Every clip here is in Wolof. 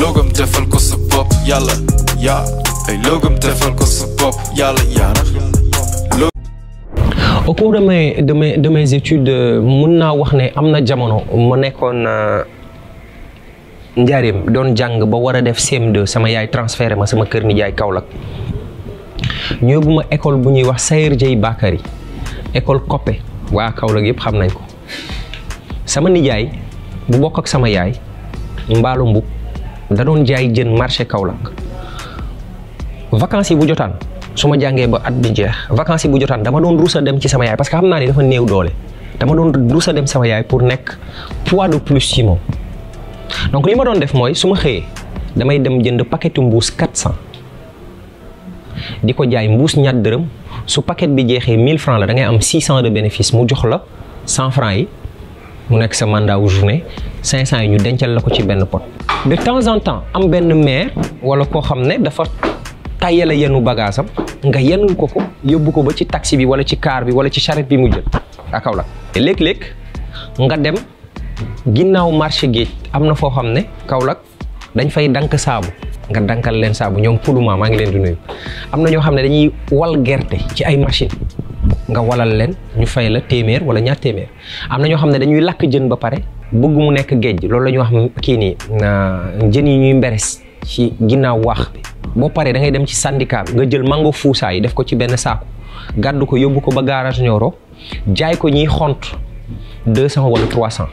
logam defal ko sa bopp yàlla yaa ay logam defal ko sa bopp yàlla yaa na. Au cours de mes études mun naa wax ne am na jamono ma nekkoon Njaaréem doon jàng ba war a def CM2 sama yaay transféré ma sama kër nijaay Kaolack ñu yóbbu ma école bu ñuy wax Sayer Dieye Bakary école Koppe waa Kaolack yëpp xam nañ ko. sama nijaay bu bokk ak sama yaay Mbaalo Mbub da doon jaay jën marché Kaolack vacances yi bu jotaan su ma jàngee ba at bi jeex vacances yi bu jotaan dama doon rusa dem ci sama yaay parce que xam naa ni dafa néew doole dama doon rusa dem sama yaay pour nekk poids de plus ci moom. donc li ma doon def mooy su ma xëyee damay dem jënd paquetu mbuus 400 di ko jaay mbuus ñaat dërëm su paquet bi jeexee 1000 francs la da ngay am 600 de bénéfice mu jox la 100 francs yi mu nekk sa mandat wu journée 500 yi ñu dencal la ko ci benn pot. de temps en temps am benn maire wala koo xam ne dafa tàyyala yenu bagage am nga yenul ko yóbbu ko ba ci taxi bi wala ci car bi wala ci charrette bi mu jël à Kaolack. léeg-léeg nga dem ginnaaw marché géej am na foo xam ne Kaolack dañ fay dank saabu nga dankal leen saabu ñoom Puluma maa ngi leen di nuyu. am na ñoo xam ne dañuy wal gerte ci ay machine nga walal leen ñu fay la téeméer wala ñaar téeméer. am na ñoo xam ne dañuy lakk jën ba pare bëgg mu nekk géej loolu la ñuy wax kii nii jën yi ñuy mberes ci ginnaaw waax bi. boo paree da ngay dem ci syndicat bi nga jël mango fuusaa yi def ko ci benn saako gàddu ko yóbbu ko ba garage Nioro jaay ko ñiy xont 200 wala 300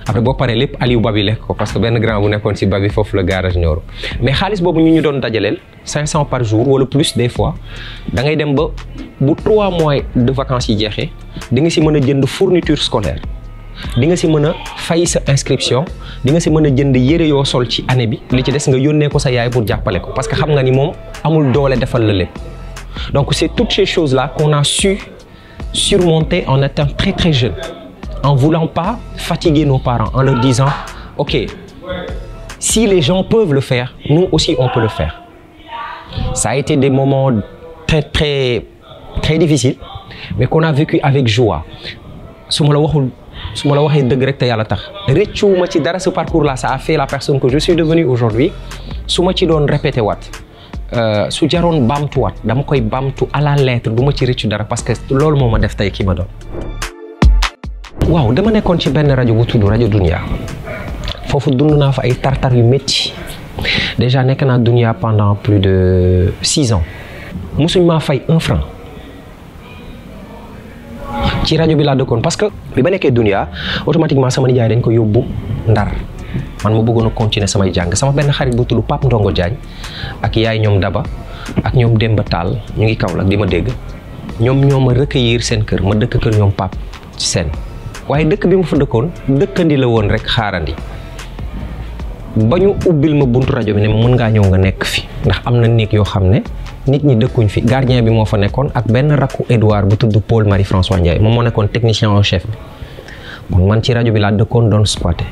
après boo paree lépp Aliou Babi lekk ko parce que benn grand bu nekkoon ci Babi foofu la garage Nioro. mais xaalis boobu ñu doon dajaleel 500 par jour wala plus des fois da ngay dem ba bu 3 mois de vacances yi jeexee di nga ci mën a jënd fourniture scolaire di nga ci mën a fay sa inscription di nga ci mën a jënd yére yoo sol ci année bi li ci des nga yónnee ko sa yaay pour jàppale ko parce que xam nga ni moom amul doole defal la lépp. donc c'est toutes ces choses là qu'on a su surmonter en étant très très jeune en voulant pas fatiguer nos parents en leur disant ok si les gens peuvent le faire nous aussi on peut le faire. ça a été des moments très très très difficiles mais qu'on a vécu avec joie. su ma la waxee dëgg rek te yàlla tax rëccuwuma ci dara. ce parcours là ça a fait la personne que je suis devenu aujourd'hui. su ma ci doon répété waat su jaroon baamtuwaat dama koy baamtu à la lettre du ma ci rëccu dara parce que loolu moo ma def tey ki ma doon. waaw dama nekkoon ci benn rajo bu tudd rajo Dunia foofu dund naa fa ay tartar yu métti déjà nekk naa Dunia pendant plus de 6 ans mosuñ maa fay 1 franc ci rajo bi laa dëkkoon parce que bi ba nekkee Dunia automatiquement sama nijaay dañ ko yóbbu Ndar man ma bëggoon a continuer samay jàng sama benn xarit bu tudd Pape Ndongo Diagne ak yaay ñoom Daba ak ñoom Demba Tall ñu ngi Kaolack di ma dégg ñoom ñoo ma recueillir seen kër ma dëkk kër ñoom Pape ci seen waaye dëkk bi ma fa dëkkoon dëkkandi la woon rek xaarandi ba ñu ubbil ma buntu rajo bi ne ma mën ngaa ñëw nga nekk fi ndax am na néeg yoo xam ne nit ñi dëkkuñ fi gardien bi moo fa nekkoon ak benn rakku Edouard bu tudd Paul Marie François Ndiaye moom moo nekkoon technicien en chef bi bon man ci rajo bi laa dëkkoon doon squatter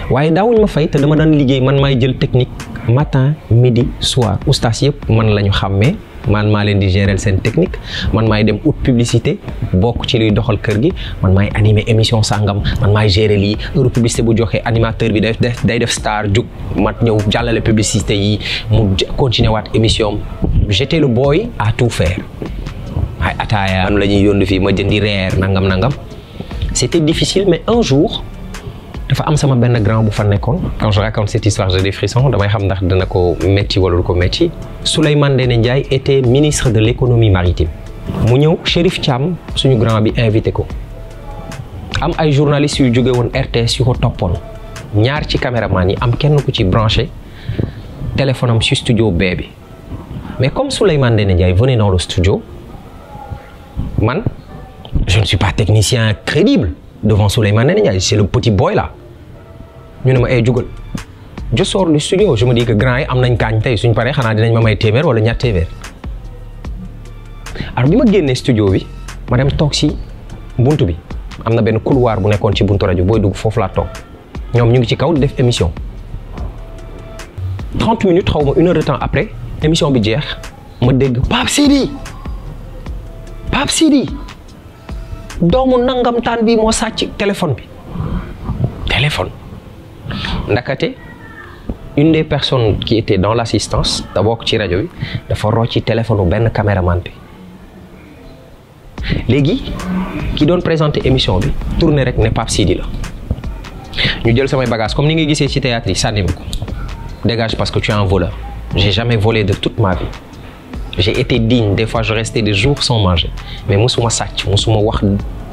waaye daawuñ ma fay te dama daan liggéey man maay jël technique matin midi soir oustas yëpp man la ñu xàmmee man maa leen di gérer seen technique man maay dem ut publicité bokk ci luy doxal kër gi man maay animer émission sangam man maay gérer lii heure publicité bu joxe animateur bi day def star jug mat ñëw jàllale publicité yi mu continuer waat émission j'étais le boy à tout faire ay ataaya man la ñuy yónni fii ma jëndi reer nangam c'était difficile mais un jour dafa am sama benn grand bu fa nekkoon quand je raconte cette histoire j'ai des frissons damay xam ndax dana ko métti wala du ko métti. Souleymane Ndéné Ndiaye était ministre de l'économie maritime mu ñëw Chérif Thiam suñu grand bi invité ko am ay journalistes yu jóge woon RTS yu ko toppoon ñaar ci caméraman yi am kenn ku ci branché téléphone am ci studio B bi mais comme Souleymane Ndéné Ndiaye venait dans le studio man je ne suis pas technicien crédible devant Souleymane Ndéné Ndiaye c'est le petit boy là ñu ne ma ay jugal je sors du studio je me dis que grand yi am nañ kaañ tey suñ paree xanaa dinañ ma may téeméer wala ñaar téeméer alors bi ma génnee studio bi ma dem toog si buntu bi am na benn couloir bu nekkoon ci buntu rajo booy dugg foofu laa toog ñoom ñu ngi ci kaw di def émission 30 minutes xaw ma 1 heure de temps après émission bi jeex ma dégg Pape Sidi doomu nangam taan bi moo sàcc téléphone ndakate une des personnes qui était dans l'assistance d'abord ci rajo bi dafa rocci téléphone benn caméraman bi léegi ki doon présenter émission bi tourné rek ne Pape Sidi la ñu jël samay bagages comme ni nga gisee ci théâtre yi sànni ma ko dégage parce que tu es un voleur. J'ai jamais volé de toute ma vie. J'ai été digne, des fois je restais des jours sans manger, mais musuma sàcc musuma wax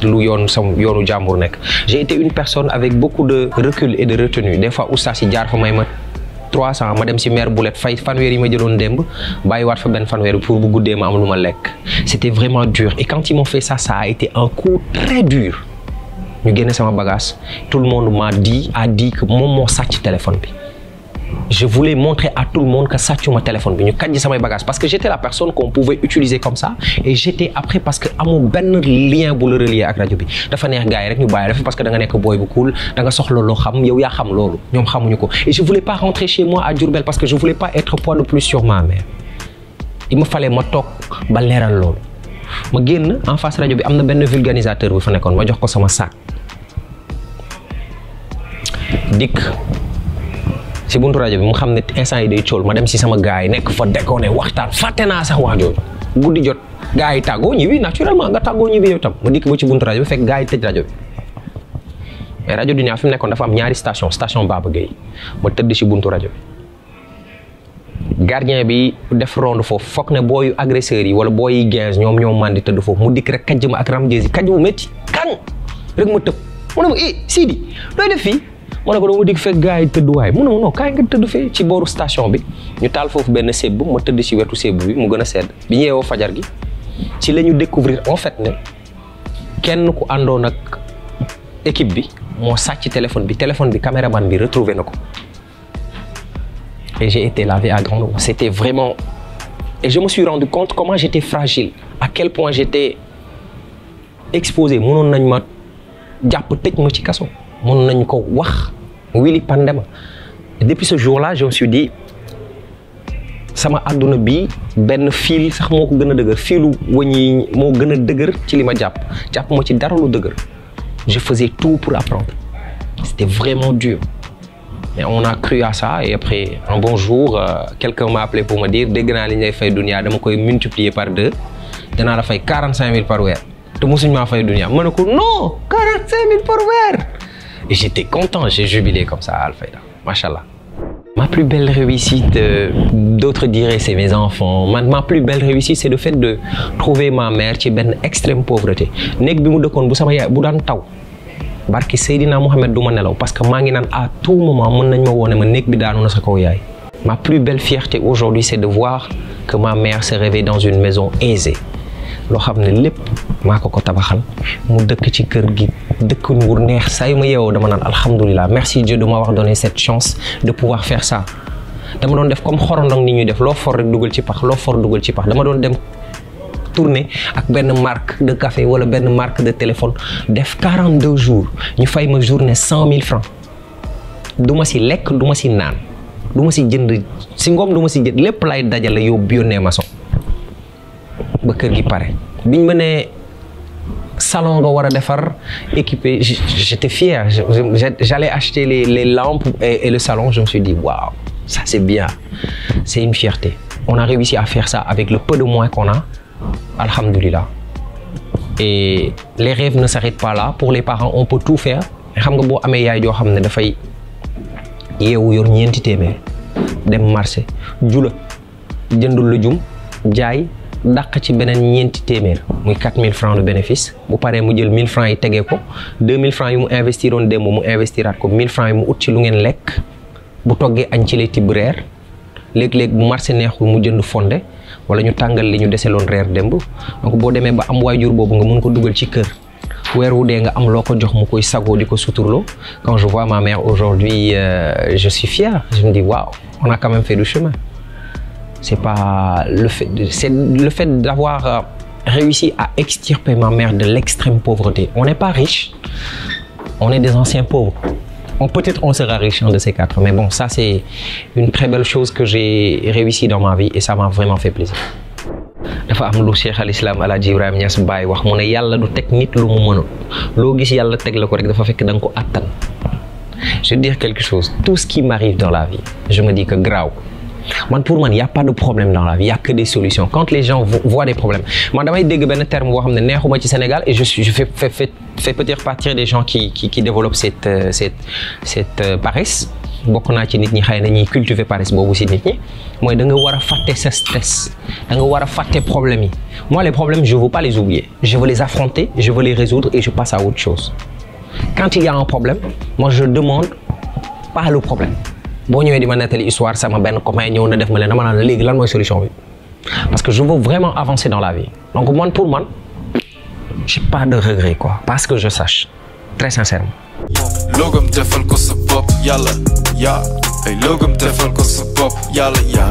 lu yoon sam yoonu jàmbur nekk. J'ai été une personne avec beaucoup de recul et de retenue. Des fois oustaz si jaar fa may ma 300 ma dem si mère Boulette fay fanweer yi ma jëloon démb bàyyiwaat fa benn fanweer pour bu guddee ma am lu ma lekk. C'était vraiment dur et quand ils m'ont fait ça, ça a été un coup très dur. ñu génne sama bagage, tout le monde a dit que moom moo sàcc téléphone bi. Je voulais montrer à tout le monde que sàccuma téléphone bi ñu kàjji samay bagages parce que j'étais la personne qu'on pouvait utiliser comme ça et j'étais après parce que amul benn lien bu la relier ak rajo bi dafa neex gars yi rek ñu bàyyi la fi parce que da nga nekk boy bu cool da nga soxla loo xam yow yaa xam loolu ñoom xamuñu ko et je voulais pas rentrer chez moi à Diourbel parce que je voulais pas être poids de plus sur ma mère. Il me fallait ma toog ba leeral loolu ma génn en face rajo bi am na benn vulgarisateur bu fa nekkoon ma jox ko sama sac dikk si buntu rajo bi mu xam ne instant yi day cool ma dem si sama gars yi nekk fa déconné waxtaan fàtte naa sax wax jooju guddi jot gars yi tàggoo ñibbi naturellement nga tàggoo ñibbi yow tam ma dikk ba ci buntu rajo bi fekk gars yi tëj rajo bi mais rajo Dunia fi mu nekkoon dafa am ñaari station Baba Gueye ma tëdd si buntu rajo bi gardien bi def ronde foofu foog ne booyu agresseurs yi wala booyi 15 ñoom mandi tëdd foofu mu dikk rek kàjj ma ak ramjeesi kàjj bu métti kan rek ma tëb mu ne ma Sidi looy def fii ma ne ko dama dig fekk gars yi tëdd waay mu ne ma non kaay nga tëdd fee ci booru station bi ñu taal foofu benn sébb ma tëdd ci wetu sébb bi mu gën a sedd bi ñu yeewoo fajar gi ci la ñu découvrir en fait ne kenn ku àndoon ak équipe bi moo sàcc téléphone bi caméraman bi retrouvé na ko et j'ai été lavé à grande eau. C'était vraiment et je me suis rendu compte comment j'étais fragile à quel point j'étais exposé mënoon nañ ma jàpp tëj ma ci kaso mën nañ ko wax wili pandema depuis ce jour-là je me suis dit sama àdduna bi benn fil sax moo ko gën a dëgër filu wëñ yi moo gën a dëgër ci li ma jàpp ma ci dara lu dëgër je faisais tout pour apprendre c'était vraiment dur mais on a cru à ça et après un bon jour quelqu'un m'a appelé pour me dire dégg naa li ñu lay fay Dunia dama koy multiplier par 2 danaa la fay 45 000 par weer te mosuñ maa fay Dunia ma ne ko non 45 000 par weer. Et j'étais content, j'ai jubilé comme ça à Al-Fayda, machallah. Ma plus belle réussite, d'autres diraient c'est mes enfants. Ma plus belle réussite c'est le fait de trouver ma mère ci benn extrême pauvreté. Nekk bi mu dëkkoon bu sama yaay bu daan taw barki Seydina Mohamed du ma nelaw parce que maa ngi naan à tout moment mën nañ ma woone ma nekk bi daanu na sa kaw yaay. Ma plus belle fierté aujourd'hui c'est de voir que ma mère se réveille dans une maison aisée. loo xam ne lépp maa ko tabaxal mu dëkk ci kër gi dëkk nguur neex saa yu ma yeewoo dama naan alhamdulilah merci Dieu de m'avoir donné cette chance de pouvoir faire ça dama doon def comme xorondong ni ñuy def loo for rek dugal ci pax loo for dugal ci pax dama doon dem tourner ak benn marque de café wala benn marque de téléphone def 42 jours ñu fay ma journée 100 000 francs du ma si lekk du ma si naan du ma si jënd si ngoom du ma si jënd lépp lay dajale yónnee ma so ba kër gi pare biñ ma ne salon nga war a defar équipé j'étais fier j'allais acheter les lampes et le salon je me suis dit waouh ça c'est bien c'est une fierté on a réussi à faire ça avec le peu de moyens qu'on a alhamdulillah et les rêves ne s'arrêtent pas là pour les parents on peut tout faire xam nga boo amee yaay joo xam ne dafay yeewu yor ñeenti téeméer dem marché jula jëndul la jum jaay dàq ci beneen ñeenti téeméer muy 4000 francs de bénéfice bu paree mu jël 1000 francs yi tegee ko 2000 francs yi mu investiroon démb mu investiraat ko 1000 francs yi mu ut ci lu ngeen lekk bu toggee añ ci lay tibb reer léeg-léeg bu marché neexul mu jënd fonde wala ñu tàngal li ñu deseloon reer démb donc boo demee ba am waajur boobu nga mën ko dugal ci kër weer wu dee nga am loo ko jox mu koy sagoo di ko suturloo quand je vois ma mère aujourd'hui je suis fier je me dis waouh on a quand même fait du chemin. C'est pas c'est le fait d'avoir réussi à extirper ma mère de l'extrême pauvreté. On n'est pas riche, on est des anciens pauvres. Peut-être on sera riche un de ces quatre, mais bon, ça c'est une très belle chose que j'ai réussi dans ma vie et ça m'a vraiment fait plaisir. dafa am lu Cheikh al Islam Alaaji Ibrahima Niass Baye wax mu ne yàlla du teg nit lu mu mënul loo gis yàlla teg la ko rek dafa fekk da nga ko attan je vais te dire quelque chose. Tout ce qui m'arrive dans la vie, je me dis que grave. Pour moi, il n'y a pas de problème dans la vie, il n'y a que des solutions. Quand les gens voient des problèmes, moi, je vais un terme au Sénégal et je fais peut-être partir des gens qui développent cette paresse. Beaucoup de gens cultivent paresse aussi. Moi, je dois faire ce stress, je dois faire tes problèmes. Moi, les problèmes, je ne veux pas les oublier. Je veux les affronter, je veux les résoudre et je passe à autre chose. Quand il y a un problème, moi, je demande pas le problème. Bon, ñëwé di ma netali histoire sama ben copain ñëw na def ma leen dama naan légui lan moy solution bi parce que je veux vraiment avancer dans la vie. Donc pour moi, j'ai pas de regret quoi, parce que je sache très sincèrement. Logam defal ko sa bop yalla ya ay logam defal ko sa bop yalla ya